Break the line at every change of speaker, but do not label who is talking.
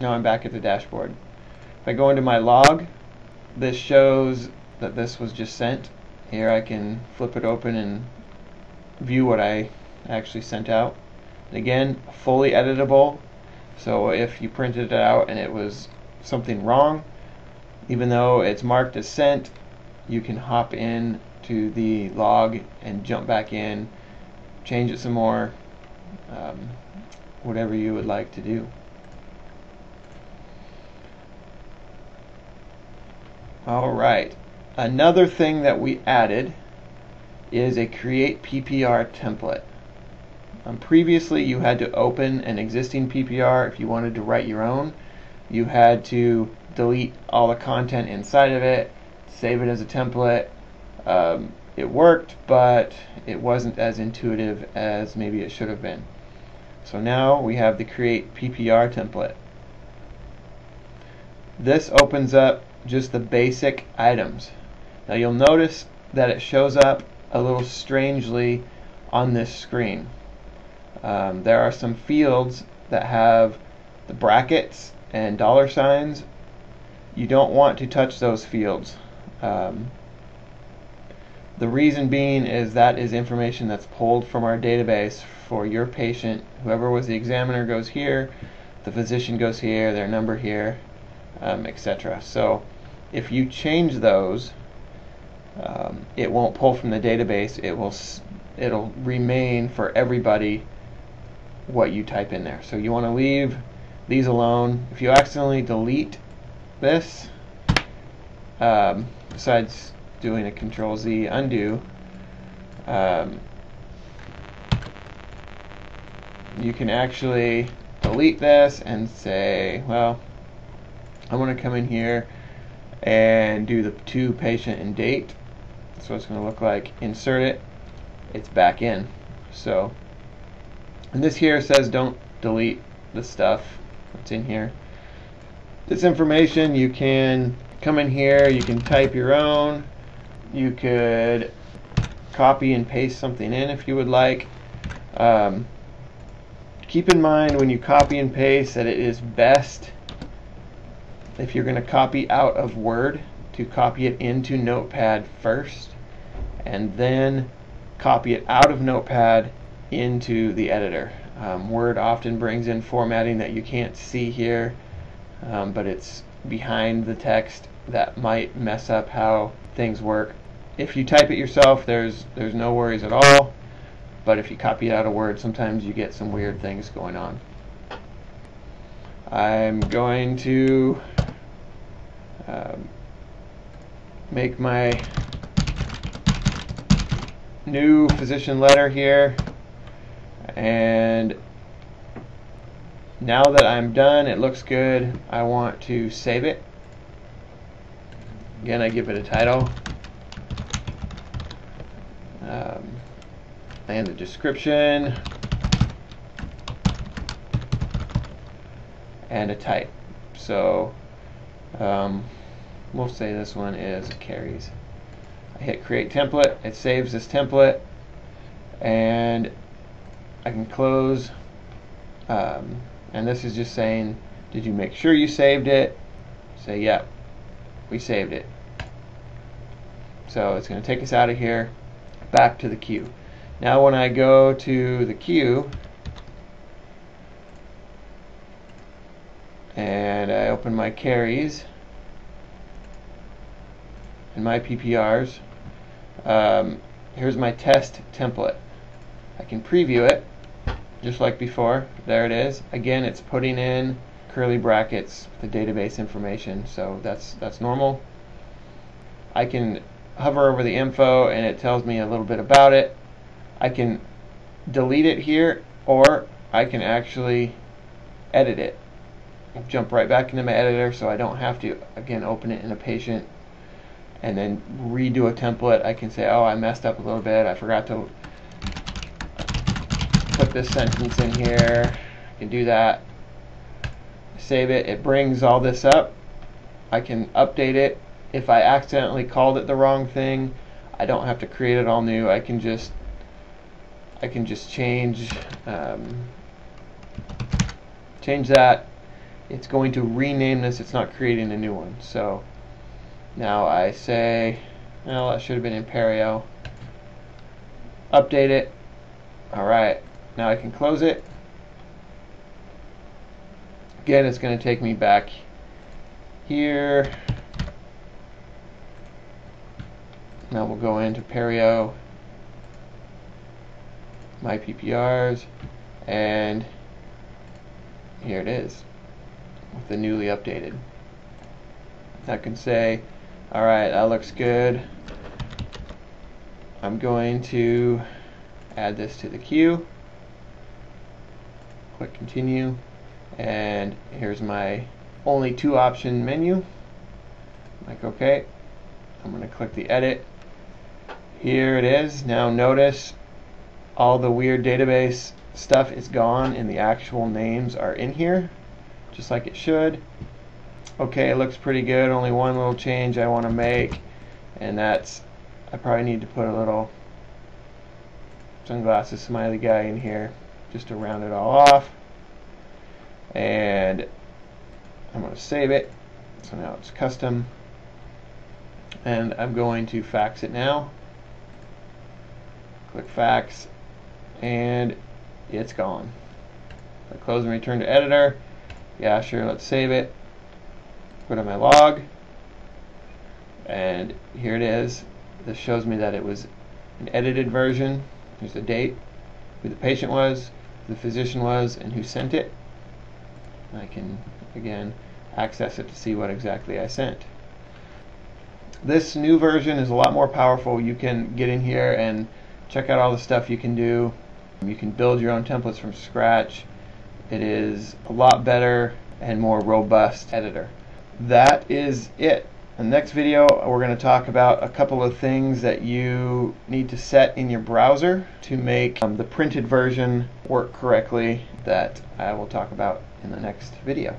Now I'm back at the dashboard. If I go into my log, this shows that this was just sent. Here I can flip it open and view what I actually sent out. And again, fully editable, so if you printed it out and it was something wrong, even though it's marked as sent, you can hop in to the log and jump back in, change it some more, whatever you would like to do. Alright, another thing that we added is a create PPR template. Previously you had to open an existing PPR. If you wanted to write your own, you had to delete all the content inside of it, save it as a template. It worked, but it wasn't as intuitive as maybe it should have been. So now we have the create PPR template. This opens up just the basic items. Now you'll notice that it shows up a little strangely on this screen. There are some fields that have the brackets and dollar signs. You don't want to touch those fields. The reason being is that is information that's pulled from our database for your patient. Whoever was the examiner goes here, the physician goes here, their number here, etc. So if you change those, it won't pull from the database. It'll remain for everybody what you type in there. So you want to leave these alone. If you accidentally delete this, besides doing a Control-Z undo, you can actually delete this and say, well, I want to come in here and do the to patient and date. So it's going to look like, insert it, it's back in. So, and this here says don't delete the stuff that's in here. This information, you can come in here, you can type your own, you could copy and paste something in if you would like. Keep in mind when you copy and paste that it is best, if you're going to copy out of Word, to copy it into Notepad first and then copy it out of Notepad into the editor. Word often brings in formatting that you can't see here, but it's behind the text that might mess up how things work. If you type it yourself, there's no worries at all, but if you copy it out of Word, sometimes you get some weird things going on. I'm going to make my new physician letter here, and now that I'm done, it looks good, I want to save it. Again, I give it a title and a description and a type. So we'll say this one is carries. I hit create template, it saves this template, and I can close, and this is just saying, did you make sure you saved it? Say yep, we saved it. So it's going to take us out of here back to the queue. Now when I go to the queue and I open my carries and my PPRs, here's my test template. I can preview it just like before. There it is. Again, it's putting in curly brackets, the database information, so that's normal. I can hover over the info and it tells me a little bit about it. I can delete it here, or I can actually edit it. I'll jump right back into my editor so I don't have to again open it in a patient and then redo a template. I can say, oh, I messed up a little bit, I forgot to put this sentence in here. I can do that, save it, it brings all this up. I can update it. If I accidentally called it the wrong thing, I don't have to create it all new. I can just change change that, it's going to rename this. It's not creating a new one. So now I say, well, that should have been Imperio. Update it. Alright, now I can close it. Again, it's going to take me back here. Now we'll go into Perio, my PPRs, and here it is with the newly updated. I can say, alright, that looks good. I'm going to add this to the queue. Click continue, and here's my only 2 option menu. Like OK. I'm going to click the edit. Here it is. Now notice all the weird database stuff is gone and the actual names are in here, just like it should. Okay, it looks pretty good. Only one little change I want to make, and that's I probably need to put a little sunglasses smiley guy in here just to round it all off. And I'm going to save it. So now it's custom, and I'm going to fax it now. Click fax, and it's gone. I close and return to editor. Yeah, sure, let's save it. Go to my log, and here it is. This shows me that it was an edited version. Here's the date, who the patient was, who the physician was, and who sent it. I can, again, access it to see what exactly I sent. This new version is a lot more powerful. You can get in here and check out all the stuff you can do. You can build your own templates from scratch. It is a lot better and more robust editor. That is it. In the next video, we're going to talk about a couple of things that you need to set in your browser to make the printed version work correctly, that I will talk about in the next video.